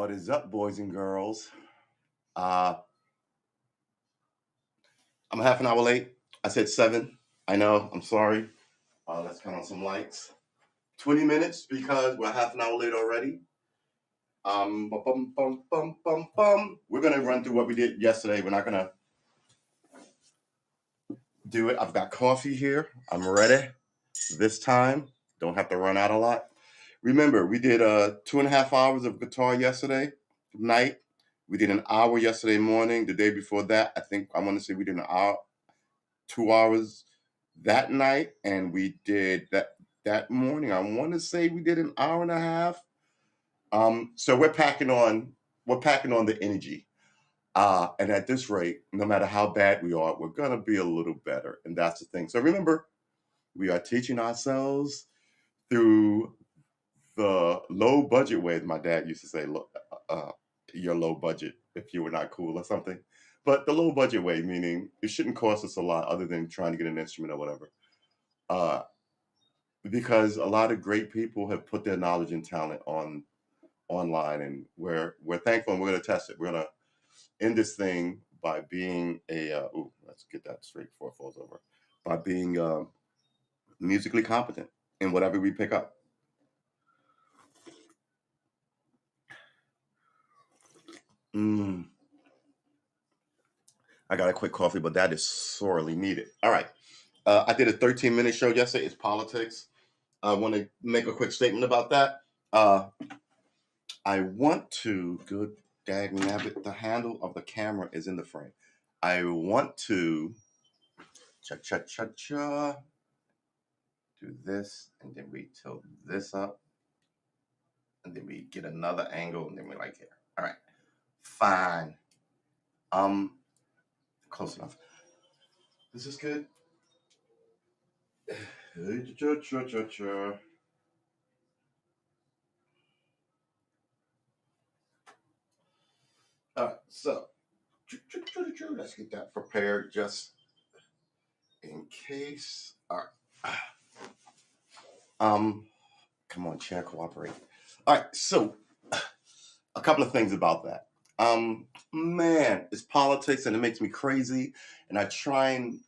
What is up, boys and girls? Uh, I'm a half an hour late. I said 7. I know. I'm sorry. Let's count on some lights. 20 minutes because we're half an hour late already. Bum, bum, bum, bum, bum, bum. We're gonna run through what we did yesterday. We're not gonna do it. I've got coffee here. I'm ready. This time, don't have to run out a lot. Remember, we did 2.5 hours of guitar yesterday night. We did an hour yesterday morning. The day before that, I want to say we did an hour, 2 hours that night, and we did that morning. I want to say we did an hour and a half. So we're packing on the energy. And at this rate, no matter how bad we are, we're gonna be a little better, and that's the thing. So remember, we are teaching ourselves through the low budget way. My dad used to say, "You're low budget if you were not cool or something." But the low budget way, meaning it shouldn't cost us a lot other than trying to get an instrument or whatever. Uh, because a lot of great people have put their knowledge and talent online, and we're thankful, and we're going to test it. We're going to end this thing by being let's get that straight before it falls over, by being musically competent in whatever we pick up. I got a quick coffee, but that is sorely needed. All right. I did a 13-minute show yesterday. It's politics. I want to make a quick statement about that. I want to, good dag nabbit, the handle of the camera is in the frame. I want to do this, and then we tilt this up, and then we get another angle, and then we like here. All right, fine. Close enough. This is good. All right, so let's get that prepared just in case. All right. Come on, chair, cooperate. All right, so a couple of things about that. Man, it's politics and it makes me crazy, and I try and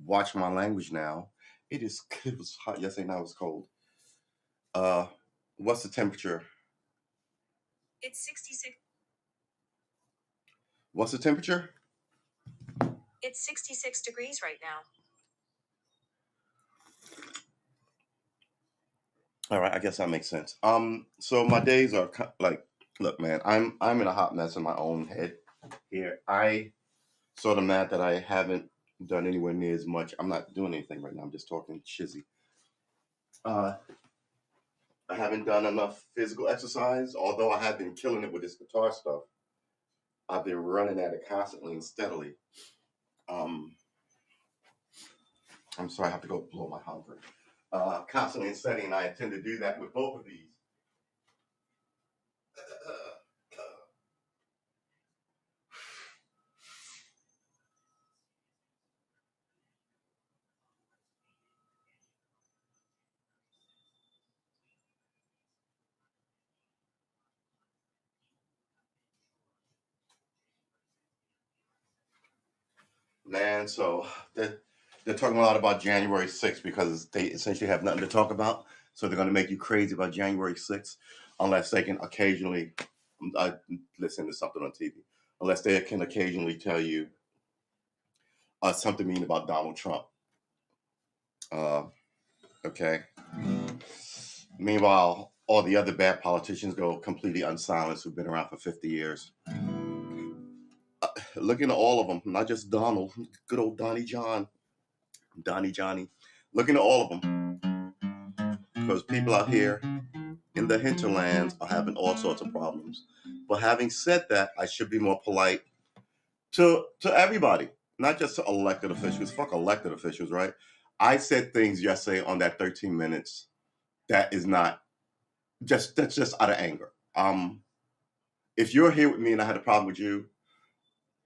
watch my language now. It was hot yesterday. Now it's cold. What's the temperature? It's 66. What's the temperature? It's 66 degrees right now. All right, I guess that makes sense. So my days are like, look, man, I'm in a hot mess in my own head here. I sort of mad that I haven't done anywhere near as much. I'm not doing anything right now. I'm just talking shizzy. I haven't done enough physical exercise, although I have been killing it with this guitar stuff. I've been running at it constantly and steadily. I'm sorry, I have to go blow my hunger. Constantly and steady, and I intend to do that with both of these. Man, so they're talking a lot about January 6th because they essentially have nothing to talk about. So they're going to make you crazy about January 6th unless they can occasionally listen to something on TV. Unless they can occasionally tell you something mean about Donald Trump. Okay. Meanwhile, all the other bad politicians go completely unsilenced who've been around for 50 years. Looking at all of them, not just Donald, good old Donnie Johnny. Looking at all of them, because people out here in the hinterlands are having all sorts of problems. But having said that, I should be more polite to everybody, not just to elected officials. Fuck elected officials, right? I said things yesterday on that 13 minutes that is not that's just out of anger. If you're here with me and I had a problem with you,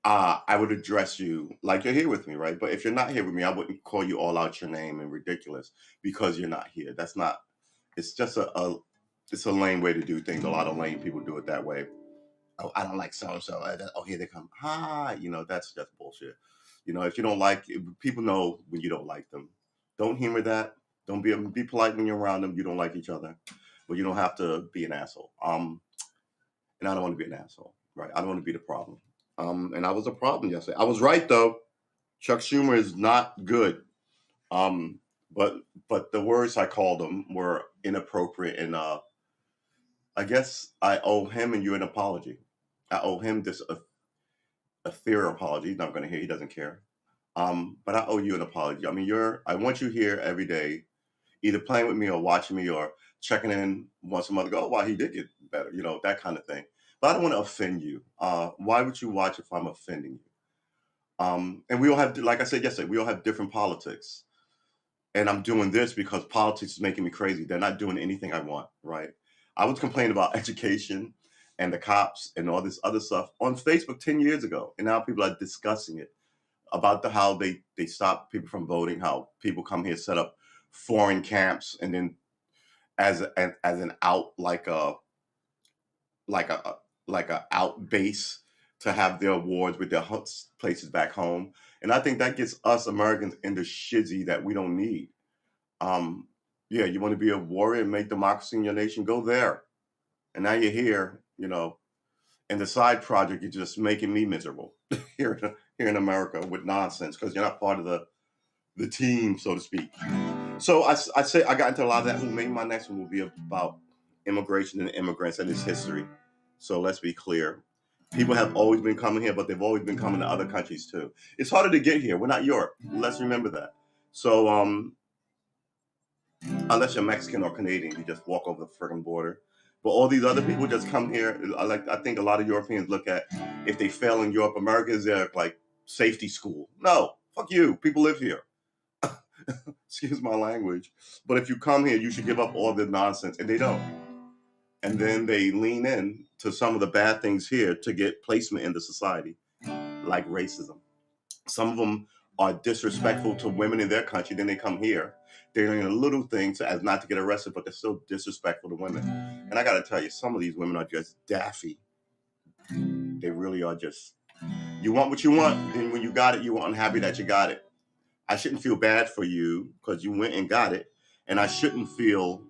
I would address you like you're here with me, right? But if you're not here with me, I wouldn't call you all out your name and ridiculous because you're not here. That's not. It's just it's a lame way to do things. A lot of lame people do it that way. Oh, I don't like so and so. Oh, here they come. Hi, that's just bullshit. If you don't like people know when you don't like them. Don't humor that. Don't be polite when you're around them. You don't like each other, but you don't have to be an asshole. And I don't want to be an asshole, right? I don't want to be the problem. And I was a problem yesterday. I was right though. Chuck Schumer is not good. Um, but the words I called him were inappropriate, and I guess I owe him and you an apology. I owe him this a fair apology. He's not going to hear. He doesn't care. But I owe you an apology. I mean, I want you here every day, either playing with me or watching me or checking in once a month. Go, oh, wow, he did get better. That kind of thing. But I don't want to offend you. Why would you watch if I'm offending you? And we all have, like I said yesterday, we all have different politics. And I'm doing this because politics is making me crazy. They're not doing anything I want, right? I was complaining about education and the cops and all this other stuff on Facebook 10 years ago. And now people are discussing it about how they stop people from voting, how people come here, set up foreign camps, and then as an out like a like a out base to have their awards with their places back home. And I think that gets us Americans in the shizzy that we don't need. Um, yeah, you want to be a warrior and make democracy in your nation, go there. And now you're here, and the side project is just making me miserable here in America with nonsense because you're not part of the team, so to speak. So I say I got into a lot of that. Maybe my next one will be about immigration and immigrants and its history. So let's be clear. People have always been coming here, but they've always been coming to other countries too. It's harder to get here. We're not Europe. Let's remember that. So unless you're Mexican or Canadian, you just walk over the freaking border. But all these other people just come here. I think a lot of Europeans look at if they fail in Europe, America is their like safety school. No, fuck you. People live here. Excuse my language. But if you come here, you should give up all the nonsense, and they don't. And then they lean in to some of the bad things here to get placement in the society, like racism. Some of them are disrespectful to women in their country. Then they come here. They're doing little things as not to get arrested, but they're still disrespectful to women. And I got to tell you, some of these women are just daffy. They really are just. You want what you want, then when you got it, you're unhappy that you got it. I shouldn't feel bad for you because you went and got it, and I shouldn't feel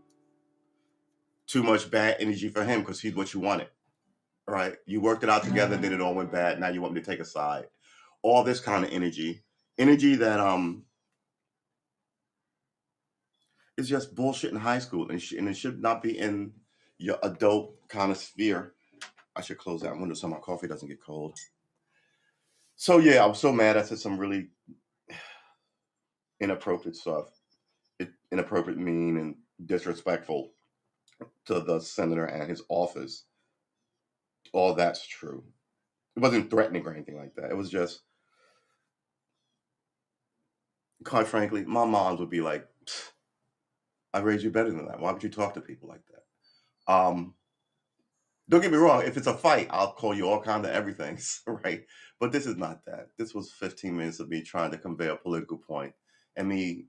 too much bad energy for him because he's what you wanted. Right? You worked it out together, then it all went bad. Now you want me to take a side. All this kind of energy that is just bullshit in high school, and it should not be in your adult kind of sphere. I should close that window so my coffee doesn't get cold. So yeah, I was so mad. I said some really inappropriate stuff, inappropriate, mean, and disrespectful to the senator and his office. All that's true. It wasn't threatening or anything like that. It was just, quite frankly, my mom would be like, I raised you better than that. Why would you talk to people like that? Don't get me wrong. If it's a fight, I'll call you all kind of everything, right? But this is not that. This was 15 minutes of me trying to convey a political point and me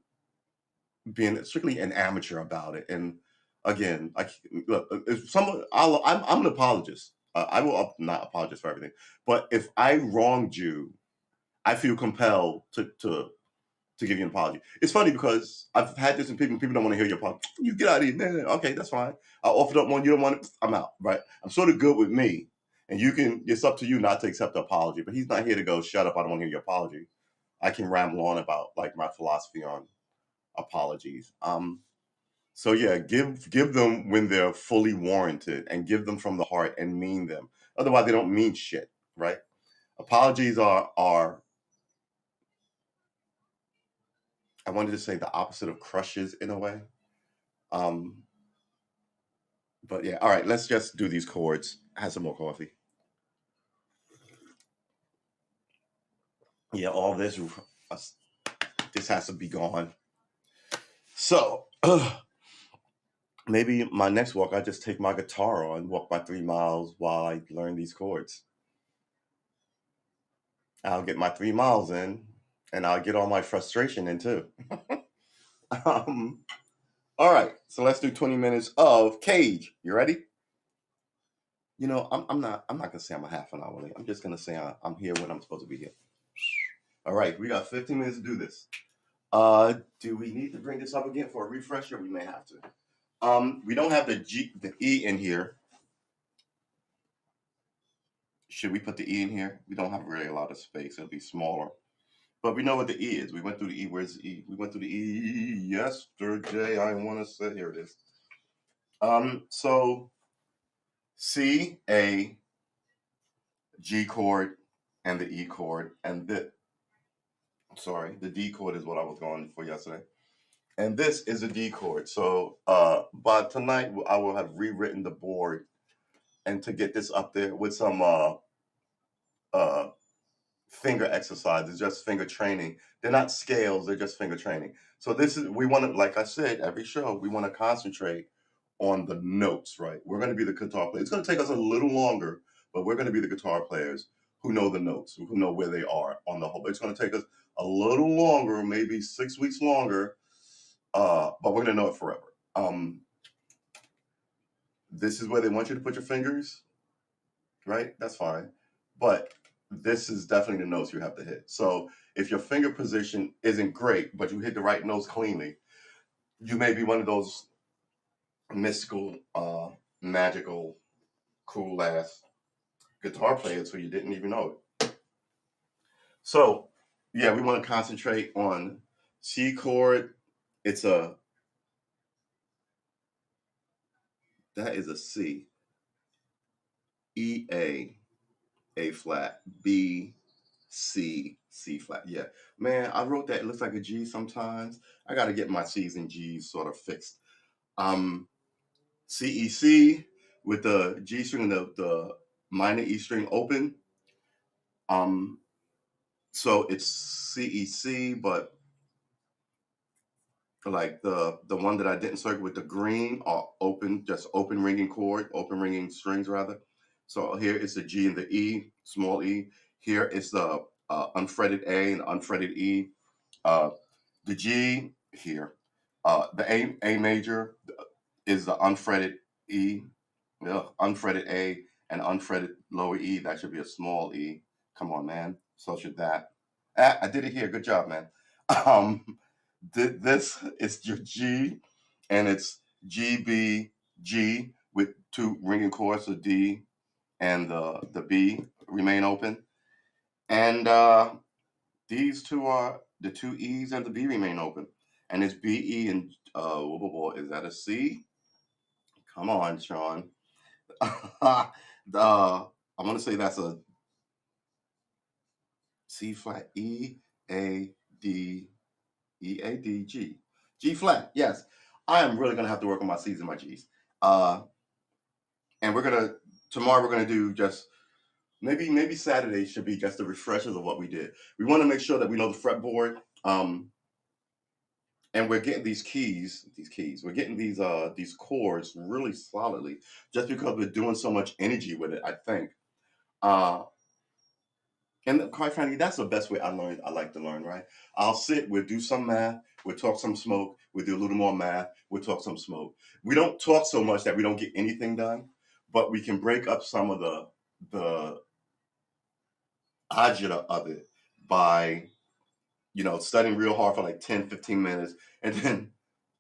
being strictly an amateur about it. And again, look, if someone, I'm an apologist. I will not apologize for everything. But if I wronged you, I feel compelled to give you an apology. It's funny because I've had this in people don't want to hear your apology. You get out of here, man. Okay, that's fine. I offered up one, you don't want it, I'm out, right? I'm sort of good with me. And it's up to you not to accept the apology. But he's not here to go, shut up, I don't want to hear your apology. I can ramble on about like my philosophy on apologies. So yeah, give them when they're fully warranted and give them from the heart and mean them. Otherwise they don't mean shit, right? Apologies are I wanted to say the opposite of crushes in a way. Um, but yeah, all right, let's just do these chords. Have some more coffee. Yeah, all this has to be gone. So maybe my next walk, I just take my guitar on, walk my 3 miles while I learn these chords. I'll get my 3 miles in, and I'll get all my frustration in too. um, All right, so let's do 20 minutes of Cage. You ready? You know, I'm not gonna say I'm a half an hour late. I'm just gonna say I'm here when I'm supposed to be here. All right, we got 15 minutes to do this. Do we need to bring this up again for a refresher? We may have to. We don't have the E in here. Should we put the E in here? We don't have really a lot of space. It'll be smaller. But we know what the E is. We went through the E. Where's the E? We went through the E yesterday. I want to say here it is. So C, A, G chord, and the E chord, and the D chord is what I was going for yesterday. And this is a D chord. So by tonight I will have rewritten the board and to get this up there with some uh finger exercises, just finger training. They're not scales, they're just finger training. So this is we want to, like I said, every show, we want to concentrate on the notes, right? We're going to be the guitar players. It's going to take us a little longer, but we're going to be the guitar players who know the notes, who know where they are on the whole. It's going to take us a little longer, maybe 6 weeks longer, but we're going to know it forever. This is where they want you to put your fingers, right? That's fine. But this is definitely the notes you have to hit. So if your finger position isn't great, but you hit the right notes cleanly, you may be one of those mystical, magical, cool ass guitar players who you didn't even know it. So yeah, we want to concentrate on C chord. That is a C. E A flat, B C, C flat. Yeah, man, I wrote that. It looks like a G sometimes. I got to get my C's and G's sort of fixed. C E C with the G string and the minor E string open. Um, so it's C E C, but like the one that I didn't circle with the green are open, just open ringing chord, open ringing strings rather. So here is the G and the E, small E. Here is the unfretted A and unfretted E. Uh, the G here, the A major is the unfretted E, unfretted A and unfretted lower E. That should be a small E. Come on, man. So should that. Ah, I did it here. Good job, man. Um, this is your G, and it's G B G with two ringing chords, the D and the B remain open, and these two are the two E's and the B remain open, and it's B E and is that a C? Come on, Sean. I want to say that's a C flat E A D G. G flat, yes. I am really gonna have to work on my C's and my G's. And tomorrow we're gonna do just maybe Saturday should be just the refreshers of what we did. We want to make sure that we know the fretboard. And we're getting we're getting these chords really solidly just because we're doing so much energy with it, I think. Uh And quite frankly, that's the best way I like to learn, right? I'll sit, we'll do some math, we'll talk some smoke, we'll do a little more math, we'll talk some smoke. We don't talk so much that we don't get anything done, but we can break up some of the agita of it by, studying real hard for like 10, 15 minutes and then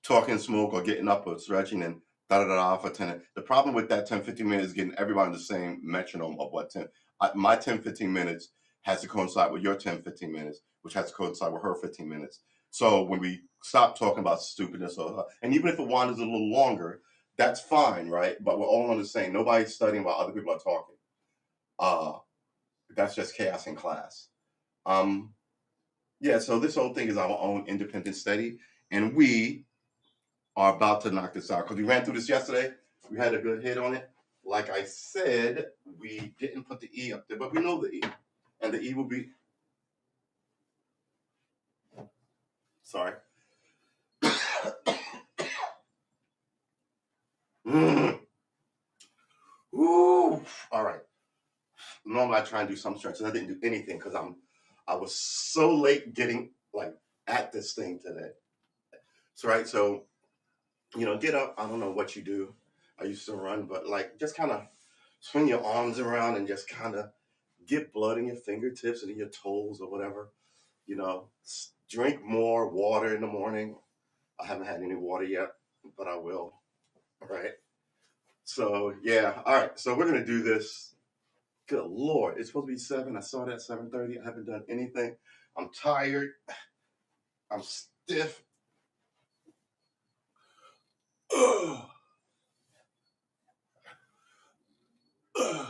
talking smoke or getting up or stretching and da da da for 10. The problem with that 10, 15 minutes is getting everybody on the same metronome of what 10. My 10, 15 minutes has to coincide with your 10, 15 minutes, which has to coincide with her 15 minutes. So when we stop talking about stupidness, and even if it wanders a little longer, that's fine, right? But we're all on the same. Nobody's studying while other people are talking. Uh, that's just chaos in class. Um, yeah, so this whole thing is our own independent study, and we are about to knock this out because we ran through this yesterday. We had a good hit on it. Like I said, we didn't put the E up there, but we know the E, and the E will be. Sorry. Mm. Ooh. All right. Normally I try and do some stretches. I didn't do anything because I was so late getting like at this thing today. So right, so Get up. I don't know what you do. I used to run, but like just kind of swing your arms around and just kind of get blood in your fingertips and in your toes or whatever. Drink more water in the morning. I haven't had any water yet, but I will. All right. So yeah. All right. So we're gonna do this. Good Lord, it's supposed to be 7. I saw that 7:30. I haven't done anything. I'm tired. I'm stiff. Ugh. Ugh.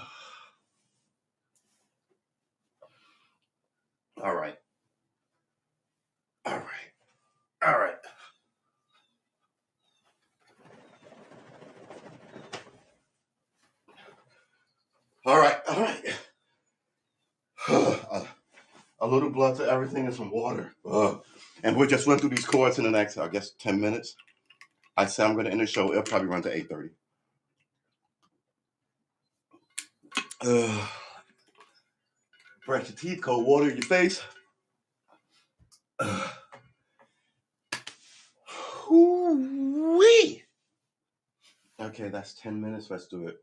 All right. All right. All right. All right. All right. A little blood to everything and some water. Ugh. And we'll just run through these chords in the next, I guess, 10 minutes. I say I'm going to end the show. It'll probably run to 8:30. Brush your teeth, cold water in your face. Whoo-wee. Okay, that's 10 minutes. Let's do it.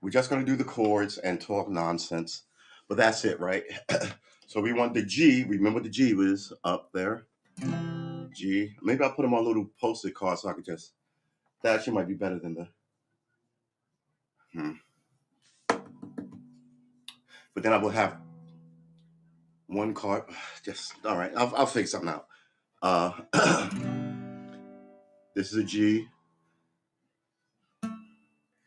We're just going to do the chords and talk nonsense. But that's it, right? So we want the G. Remember what the G was up there. G. Maybe I'll put them on a little post-it card so I could just. That actually might be better than the. But then I will have one card. Just all right. I'll figure something out. This is a G.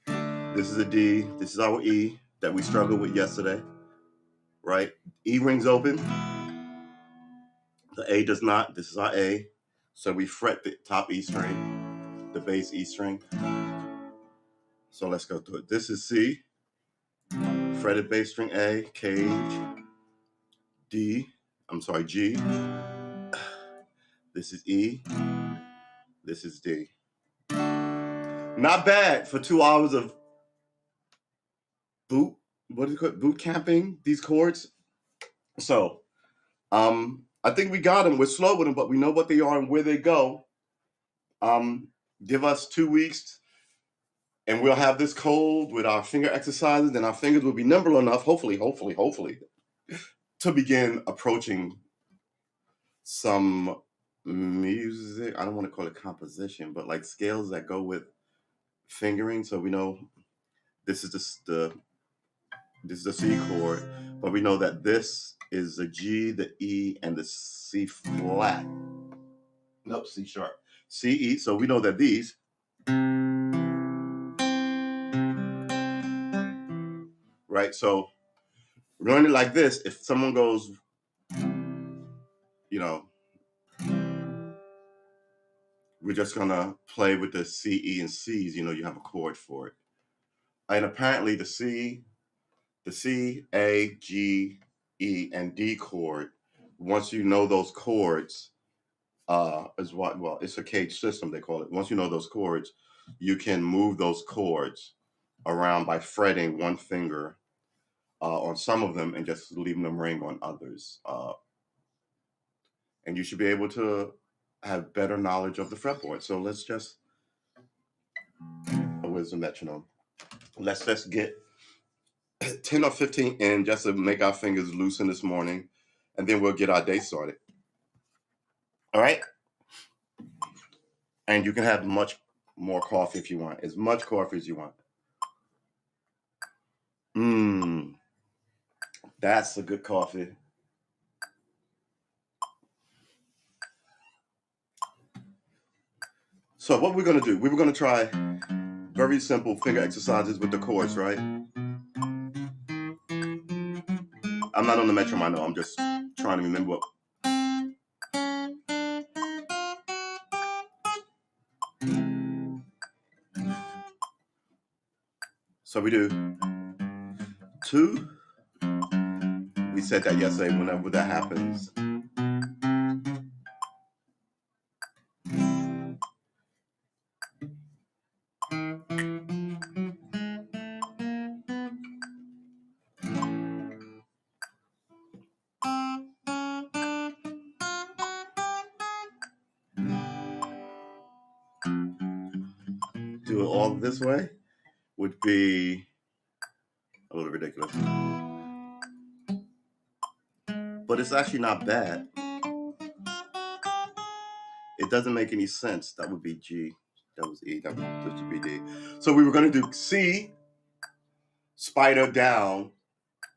This is a D. This is our E that we struggled with yesterday. Right? E rings open. The A does not. This is our A. So we fret the top E string, the bass E string. So let's go through it. This is C, fretted bass string A, cage, D, I'm sorry, G. This is E. This is D. Not bad for 2 hours of what is it called? Boot camping, these chords. So, I think we got them. We're slow with them, but we know what they are and where they go. Give us 2 weeks and we'll have this cold with our finger exercises, and our fingers will be nimble enough, hopefully, to begin approaching some music. I don't want to call it composition, but like scales that go with fingering. So we know this is the C chord, but we know that this is the G, the E, and the C flat. Nope, C sharp. C, E. So we know that these. Right? So learn it like this. If someone goes, you know, we're just gonna play with the C, E, and C's. You have a chord for it. And apparently the C, A, G, E, and D chord. Once you know those chords, is what it's a cage system they call it. Once you know those chords, you can move those chords around by fretting one finger on some of them and just leaving them ring on others. And you should be able to have better knowledge of the fretboard. So let's just a wisdom metronome. Let's just get 10 or 15 in just to make our fingers loosen this morning, and then we'll get our day started. All right? And you can have much more coffee if you want, as much coffee as you want. That's a good coffee. So what we're going to do, we were going to try very simple finger exercises with the chords, right? I'm not on the metronome, I know. I'm just trying to remember what. So we do 2. We said that yesterday whenever that happens. do it all this way would be a little ridiculous. But it's actually not bad. It doesn't make any sense. That would be G. That was E. That would be D. So we were going to do C, spider down,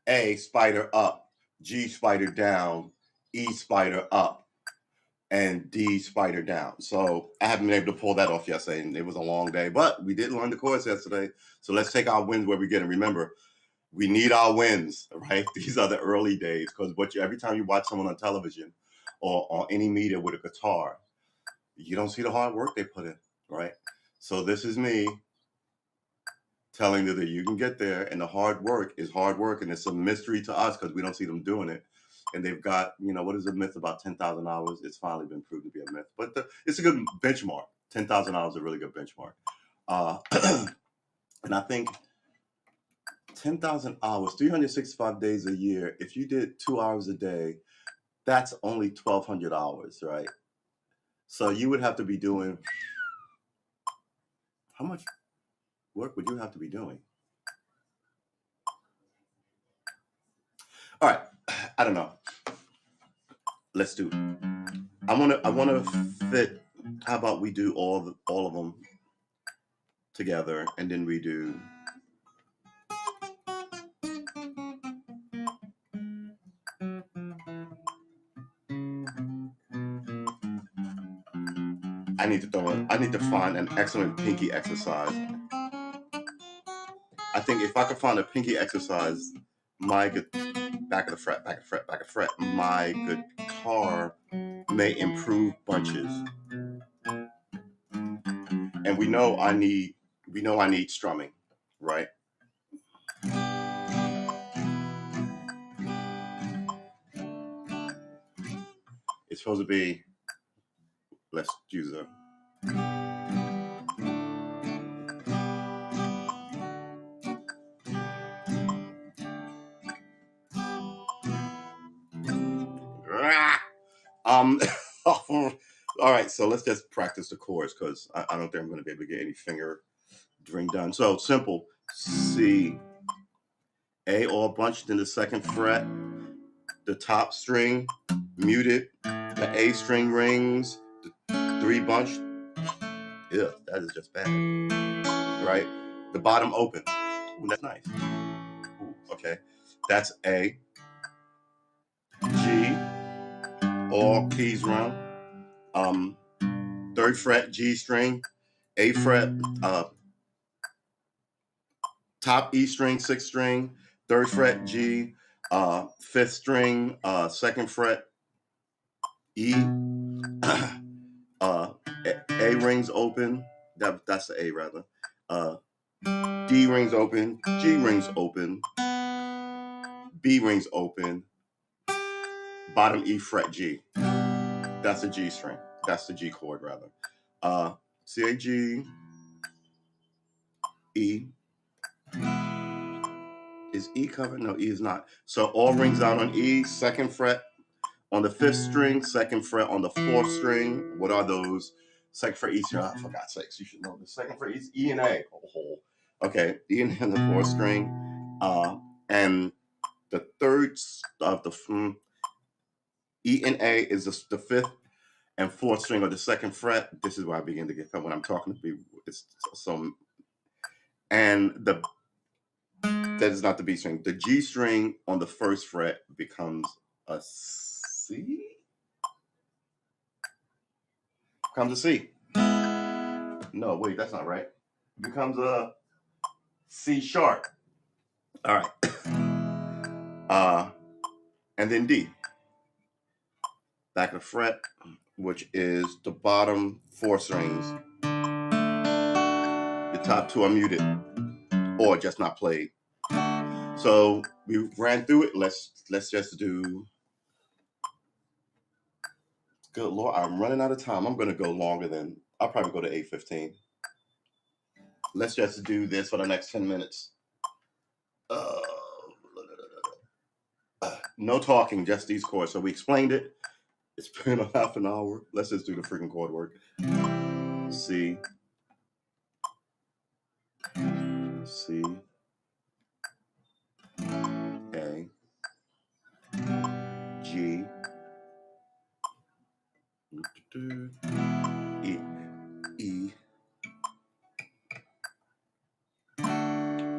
A, spider up, G, spider down, E, spider up, and D, spider down. So I haven't been able to pull that off yesterday, and it was a long day. But we did learn the chords yesterday. So let's take our wins where we get it. Remember, we need our wins, right? These are the early days, because every time you watch someone on television or on any media with a guitar, you don't see the hard work they put in, right? So this is me telling you that you can get there, and the hard work is hard work, and it's a mystery to us because we don't see them doing it. And they've got, what is a myth about 10,000 hours? It's finally been proven to be a myth, but it's a good benchmark. 10,000 hours is a really good benchmark. And I think 10,000 hours, 365 days a year, if you did 2 hours a day, that's only 1,200 hours, right? So you would have to be doing, how much work would you have to be doing? All right, I don't know. Let's do it. I wanna fit. How about we do all of them together, and then we do. I need to find an excellent pinky exercise. I think if I could find a pinky exercise, back of the fret, back of the fret, back of the fret, my guitar may improve bunches. And we know I need strumming, right? It's supposed to be, let's use a, all right, so let's just practice the chords, because I don't think I'm going to be able to get any finger string done. So simple. C, A all bunched in the second fret, the top string muted, the A string rings, the 3 bunched. Yeah, that is just bad, right? The bottom open. Ooh, that's nice. Ooh, okay, that's A. G, all keys round. 3rd fret G string, A fret, top E string, 6th string, 3rd fret G, 5th string, 2nd fret E, A rings open. That's the A rather. D rings open, G rings open, B rings open, bottom E fret G. That's the G string. That's the G chord rather. C A G E. Is E covered? No, E is not. So all rings out on E, 2nd fret on the 5th string, 2nd fret on the 4th string. What are those? 2nd fret E string. Oh, for God's sakes, you should know this. 2nd fret E and A. Oh, okay, E and A on the 4th string. And the 3rd of the E and A is the 5th and 4th string of the 2nd fret. This is where I begin to get cut when I'm talking to people. It's so, and that is not the B string. The G string on the 1st fret becomes a C. Becomes a C. No, wait, that's not right. Becomes a C sharp. All right. And then D. Back of the fret, which is the bottom 4 strings. The top 2 are muted or just not played. So we ran through it. Let's just do. Good Lord, I'm running out of time. I'm going to go longer than. I'll probably go to 8:15. Let's just do this for the next 10 minutes. No talking, just these chords. So we explained it. It's been a half an hour. Let's just do the freaking chord work. C, C, A, G, E, E,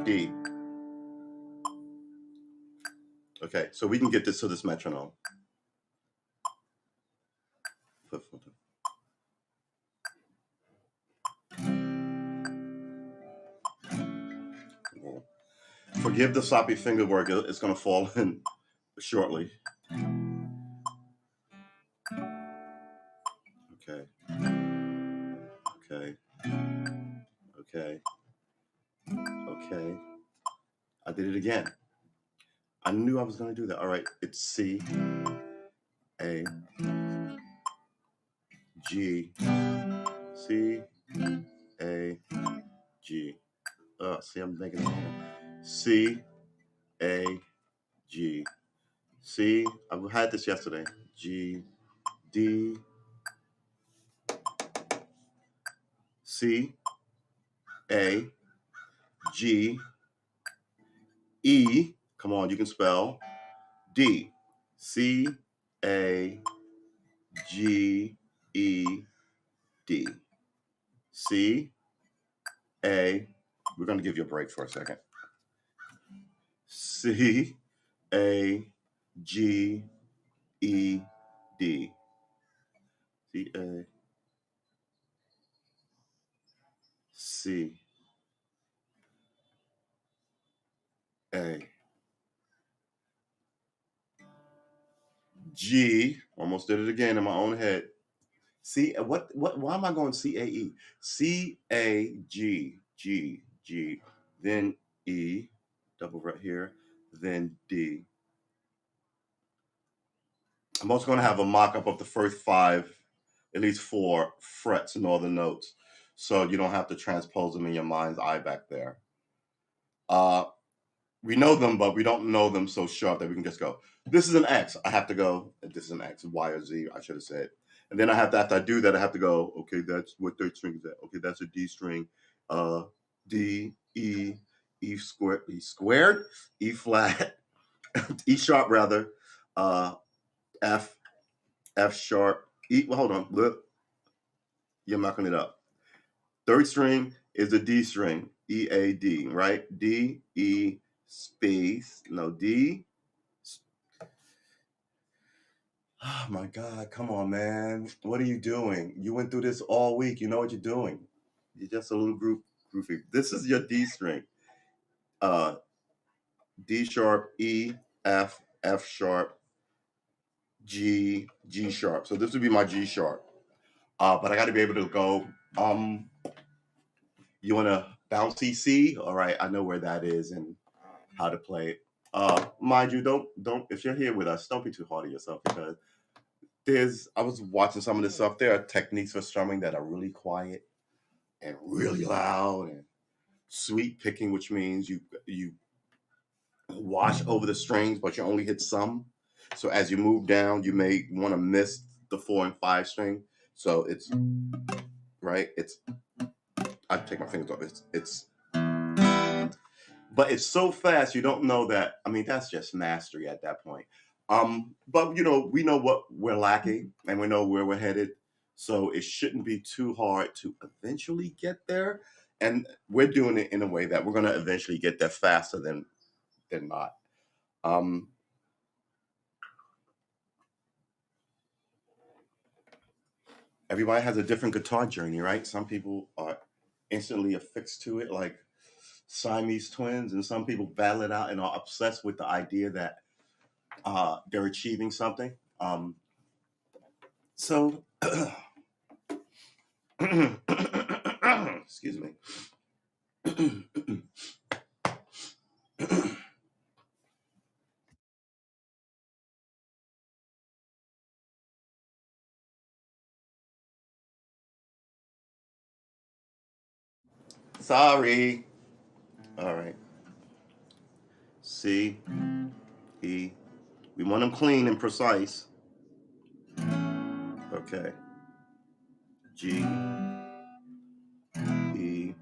D. Okay, so we can get this to this metronome. Forgive the sloppy finger work, it's going to fall in shortly. Okay. Okay. Okay. Okay. I did it again. I knew I was going to do that. All right. It's C, A, G, C, A, G. See, I'm making it wrong. C, A, G. C, I had this yesterday. G, D, C, A, G, E. Come on, you can spell. D, C, A, G, E, D. C, A. We're going to give you a break for a second. C, A, G, E, D. C, A, C, A, G. Almost did it again in my own head. C, why am I going C, A, E? C, A, G, G, G, then E, double right here, then D. I'm also going to have a mock-up of the first 5, at least 4 frets and all the notes, so you don't have to transpose them in your mind's eye back there. We know them, but we don't know them so sharp that we can just go, this is an X. I have to go, this is an X, Y or Z, I should have said. And then I have to, after I do that, I have to go, okay, that's what third string is at. Okay, that's a D string. D, E, E squared, E flat, E sharp rather, F, F sharp, E, well, hold on, look, you're mucking it up. Third string is a D string, E, A, D, right? D, E, space, no, D. Oh my God, come on, man. What are you doing? You went through this all week. You know what you're doing. You're just a little groovy. This is your D string. Uh, D sharp, E, F, F sharp, G, G sharp. So this would be my G sharp. But I got to be able to go. You want to bouncy C? All right, I know where that is and how to play it. Mind you, don't. If you're here with us, don't be too hard on yourself because I was watching some of this stuff. There are techniques for strumming that are really quiet and really loud and sweep picking, which means you wash over the strings, but you only hit some. So as you move down, you may want to miss the 4 and 5 string. So it's right. It's I take my fingers off. It's but it's so fast you don't know that. I mean, that's just mastery at that point. But we know what we're lacking and we know where we're headed. So it shouldn't be too hard to eventually get there. And we're doing it in a way that we're going to eventually get there faster than not. Um, Everybody has a different guitar journey, right? Some people are instantly affixed to it, like Siamese twins, and some people battle it out and are obsessed with the idea that they're achieving something. So, excuse me. Sorry. All right. C, E. We want them clean and precise. Okay. G, E,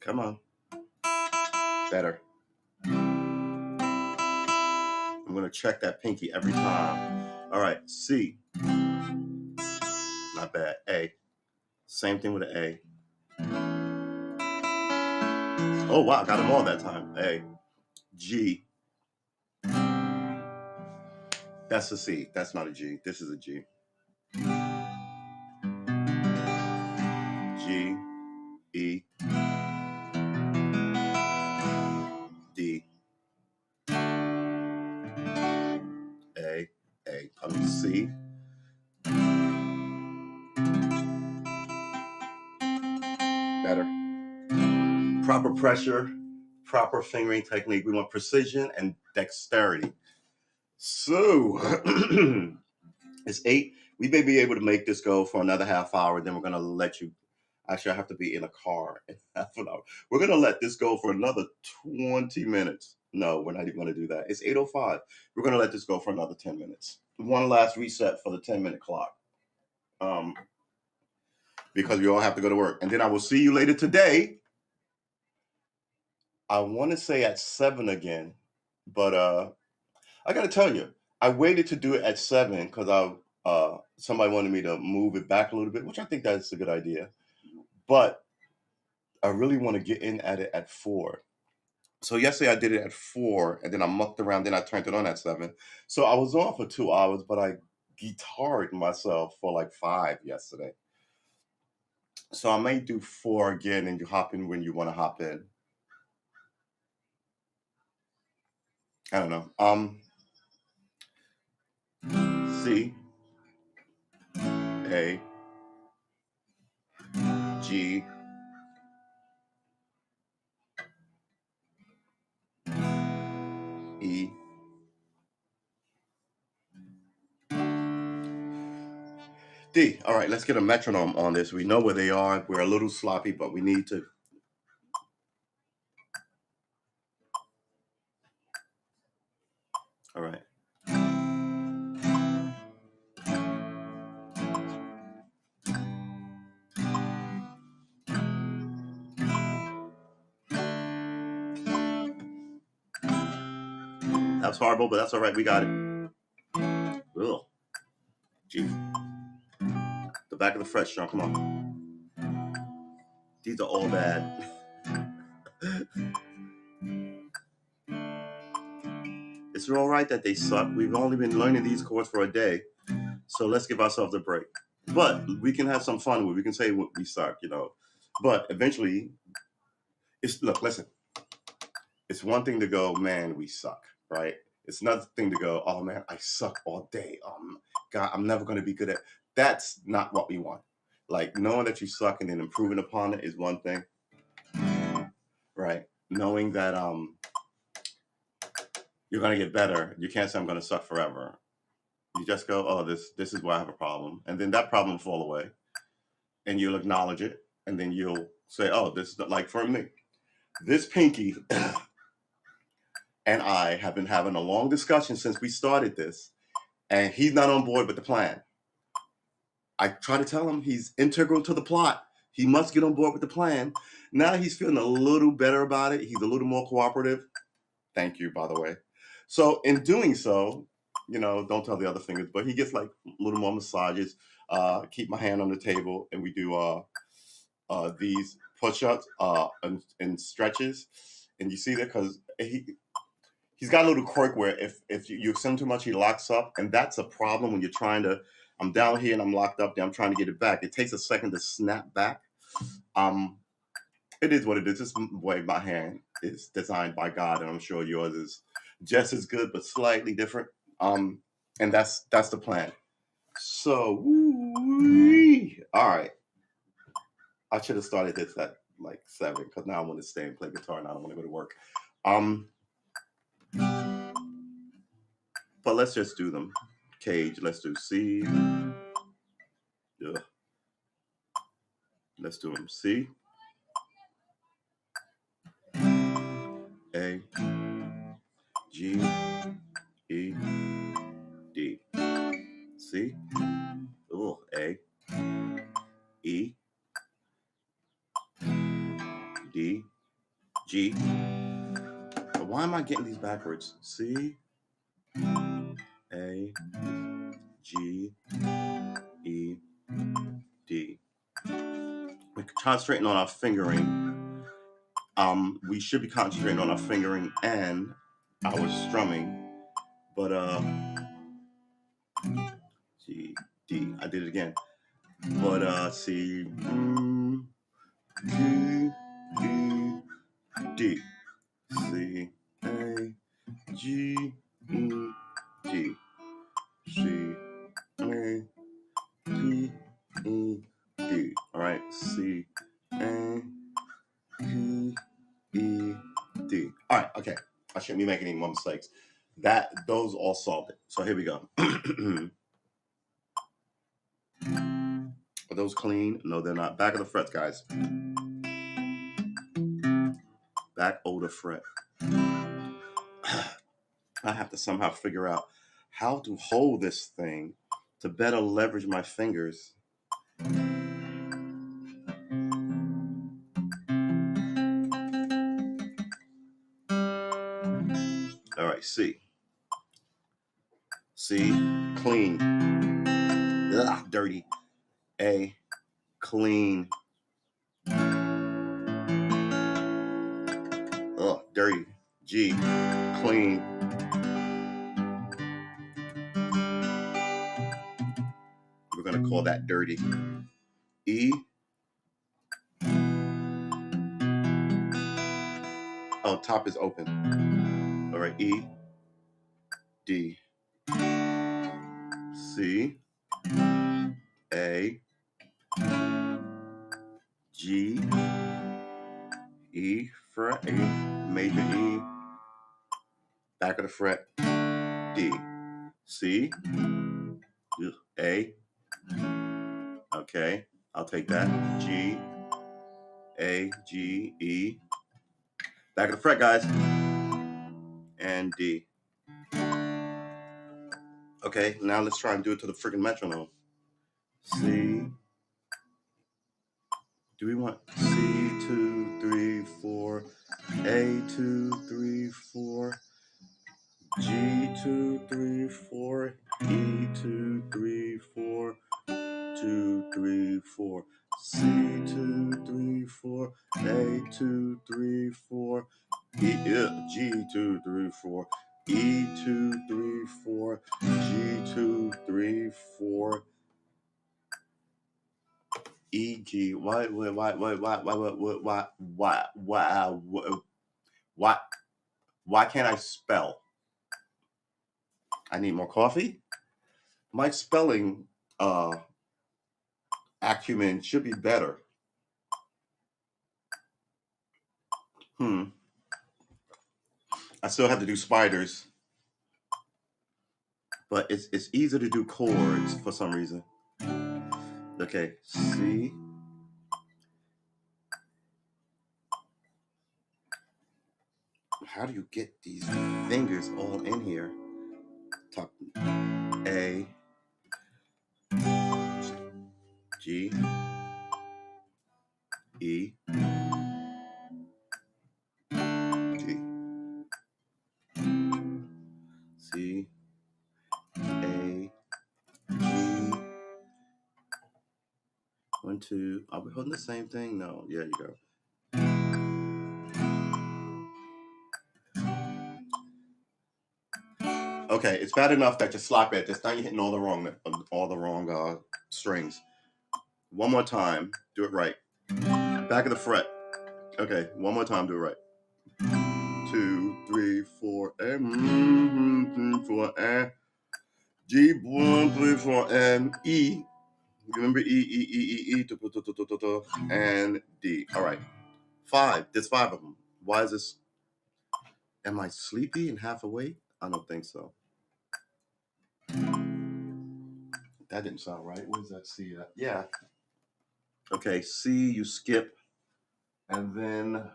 Come on. Better. I'm going to check that pinky every time. All right, C. Not bad. A. Same thing with an A. Oh, wow. Got them all that time. A. G. That's a C. That's not a G. This is a G. G. E. D. A. A. I mean C. Better. Proper pressure, proper fingering technique. We want precision and dexterity. So it's 8. We may be able to make this go for another half hour. Then we're going to let you. Actually, I have to be in a car in half an hour. We're going to let this go for another 20 minutes. No, we're not even going to do that. It's 8:05. We're going to let this go for another 10 minutes. One last reset for the 10-minute clock. Because we all have to go to work. And then I will see you later today. I want to say at 7 again, but I got to tell you, I waited to do it at 7 because somebody wanted me to move it back a little bit, which I think that's a good idea. But I really want to get in at it at 4. So yesterday I did it at 4, and then I mucked around. Then I turned it on at 7. So I was on for 2 hours, but I guitared myself for like 5 yesterday. So I may do 4 again, and you hop in when you want to hop in. I don't know. C. A. G. E. D. All right, let's get a metronome on this. We know where they are. We're a little sloppy, but we need to. All right. That's horrible, but that's all right. We got it. Ugh. G. The back of the fret, Sean. Come on. These are all bad. It's all right that they suck. We've only been learning these chords for a day, so let's give ourselves a break. But we can have some fun with it. We can say we suck, But eventually, listen. It's one thing to go, man, we suck, right? It's another thing to go, oh man, I suck all day. God, I'm never going to be good at. That's not what we want. Like knowing that you suck and then improving upon it is one thing, right? Knowing that you're going to get better. You can't say I'm going to suck forever. You just go, oh, this is where I have a problem, and then that problem will fall away, and you'll acknowledge it, and then you'll say, oh, this is like for me, this pinky. And I have been having a long discussion since we started this, and he's not on board with the plan. I try to tell him he's integral to the plot. He must get on board with the plan. Now he's feeling a little better about it. He's a little more cooperative. Thank you, by the way. So in doing so, don't tell the other fingers, but he gets like a little more massages. Keep my hand on the table, and we do these push-ups and stretches. And you see that because he's got a little quirk where if you extend too much, he locks up, and that's a problem when you're trying to. I'm down here and I'm locked up there. I'm trying to get it back. It takes a second to snap back. It is what it is. This way my hand is designed by God, and I'm sure yours is just as good but slightly different. And that's the plan. So, all right. I should have started this at like 7 because now I want to stay and play guitar and I don't want to go to work. But let's just do them. Cage, let's do C. Ugh. Let's do them. C. A. G. E. D. C. Oh, A. E. D. G. Why am I getting these backwards? C, A, G, E, D. We're concentrating on our fingering. We should be concentrating on our fingering and our strumming, but G, D. I did it again. But C, G, E, D. C, A, G, E, D. C, A, G, E, D. All right. C, A, G, E, D. All right. Okay. I shouldn't be making any more mistakes. Those all solved it. So here we go. Are those clean? No, they're not. Back of the frets, guys. Back of the fret. I have to somehow figure out how to hold this thing to better leverage my fingers. All right, C. C, clean. Ugh, dirty. A, clean. Ugh, dirty. G, clean. We're going to call that dirty. E. Oh, top is open. All right, E, D, C, A, G, E, fret A, major E, back of the fret, D, C, A, okay, I'll take that, G, A, G, E, back of the fret, guys, and D. Okay, now let's try and do it to the freaking metronome. C. Do we want C, 2, 3, 4, A, 2, 3, 4, G, 2, 3, 4, E, 2, 3, 4, 2, 3, 4, C, 2, 3, 4, A, 2, 3, 4, E, G, 2, 3, 4, E, 2, 3, 4, G, 2, 3, 4, E, G. Why can't I spell? I need more coffee. My spelling acumen should be better. I still have to do spiders, but it's easier to do chords for some reason. Okay, C. How do you get these fingers all in here? Top A, G, E, G, C, A, G. 1, 2. Are we holding the same thing? No. Yeah, you go. Okay, it's bad enough that you're sloppy at this. Now you're hitting all the wrong strings. One more time. Do it right. Back of the fret. Okay, one more time. Do it right. 2, 3, 4, and 4, and G, 1, 3, 4, and E. Remember E, and D. All right. 5. There's 5 of them. Why is this? Am I sleepy and half awake? I don't think so. That didn't sound right. Where's that C at? Yeah. Okay, C, you skip. And then,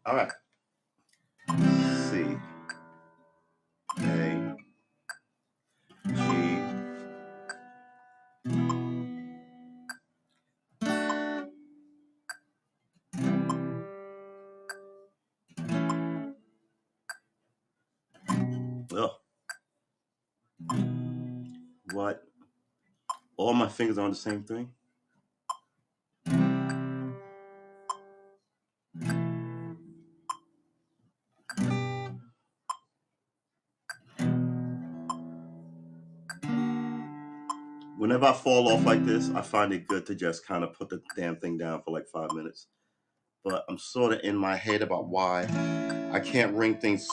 all right. C, A, G, What? All my fingers are on the same thing? Whenever I fall off like this, I find it good to just kind of put the damn thing down for like 5 minutes. But I'm sort of in my head about why I can't ring things.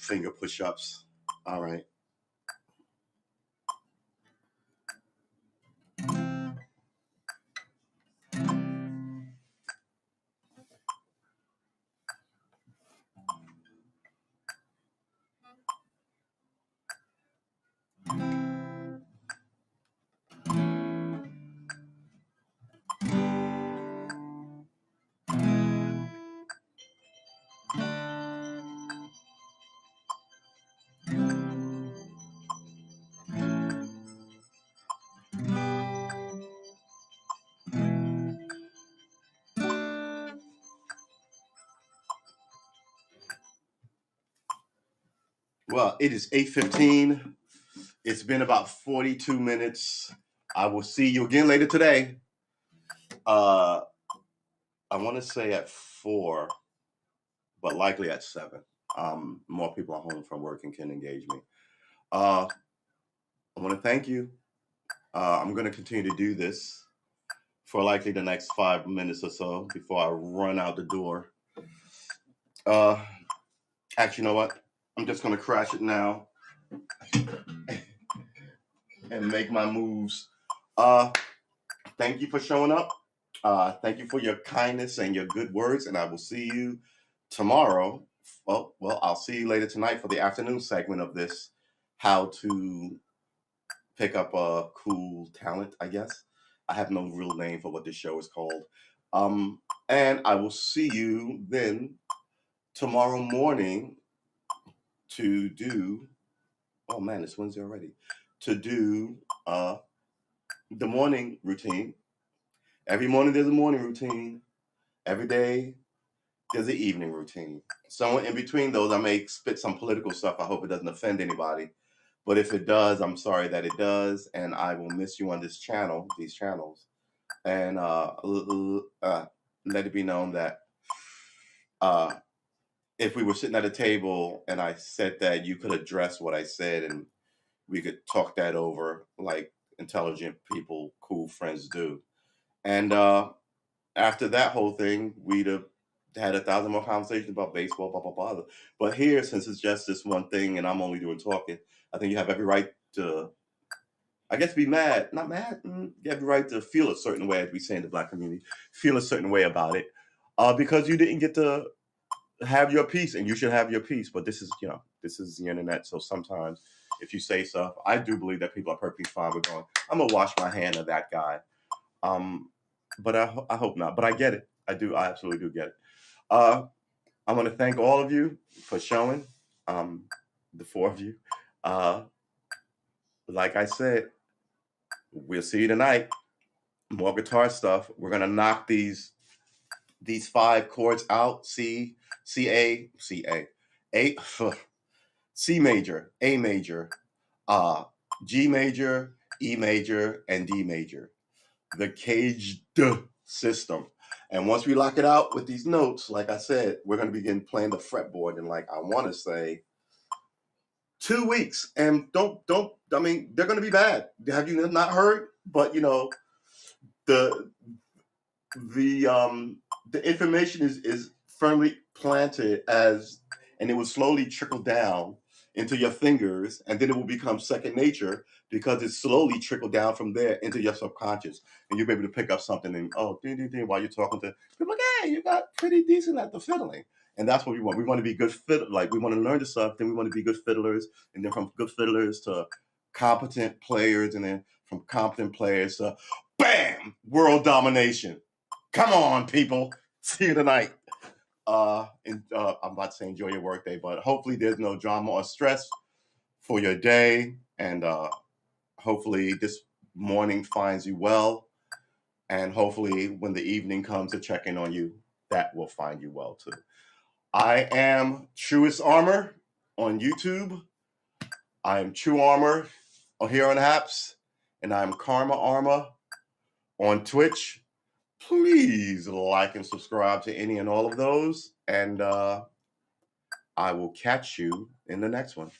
Finger push-ups. All right. Well, it is 8:15. It's been about 42 minutes. I will see you again later today. I want to say at 4, but likely at 7. More people are home from work and can engage me. I want to thank you. I'm going to continue to do this for likely the next 5 minutes or so before I run out the door. Actually, you know what? I'm just going to crash it now and make my moves. Thank you for showing up. Thank you for your kindness and your good words, and I will see you tomorrow. Well, I'll see you later tonight for the afternoon segment of this, how to pick up a cool talent, I guess. I have no real name for what this show is called. And I will see you then tomorrow morning to do, oh man, it's Wednesday already, to do the morning routine. Every morning there's a morning routine. Every day there's an evening routine. Somewhere in between those, I may spit some political stuff. I hope it doesn't offend anybody. But if it does, I'm sorry that it does. And I will miss you on this channel, these channels. And let it be known that if we were sitting at a table and I said that, you could address what I said and we could talk that over like intelligent people, cool friends do. And after that whole thing, we'd have had 1,000 more conversations about baseball, blah, blah, blah. But here, since it's just this one thing and I'm only doing talking, I think you have every right to, I guess, be mad. Not mad. You have the right to feel a certain way, as we say in the Black community, feel a certain way about it because you didn't get to have your piece, and you should have your piece. But this is, this is the internet. So sometimes if you say stuff, I do believe that people are perfectly fine with going, I'm going to wash my hand of that guy. But I hope not. But I get it. I do. I absolutely do get it. I want to thank all of you for showing, the 4 of you. Like I said, we'll see you tonight. More guitar stuff. We're gonna knock these 5 chords out. C, A, C major, A major, G major, E major, and D major. The caged system. And once we lock it out with these notes, like I said, we're going to begin playing the fretboard in, like, I want to say 2 weeks. And I mean, they're going to be bad. Have you not heard? But the the information is firmly planted and it will slowly trickle down into your fingers, and then it will become second nature because it slowly trickled down from there into your subconscious, and you'll be able to pick up something and ding, ding, ding, while you're talking to people, like, hey, you got pretty decent at the fiddling. And that's what we want. We want to be good fiddlers. Like, we want to learn the stuff, then we want to be good fiddlers, and then from good fiddlers to competent players, and then from competent players to bam, world domination. Come on, people. See you tonight. I'm about to say enjoy your workday, but hopefully there's no drama or stress for your day. And hopefully this morning finds you well. And hopefully, when the evening comes to check in on you, that will find you well too. I am Truest Armor on YouTube. I am True Armor here on apps, and I'm Karma Armor on Twitch. Please like and subscribe to any and all of those, and I will catch you in the next one.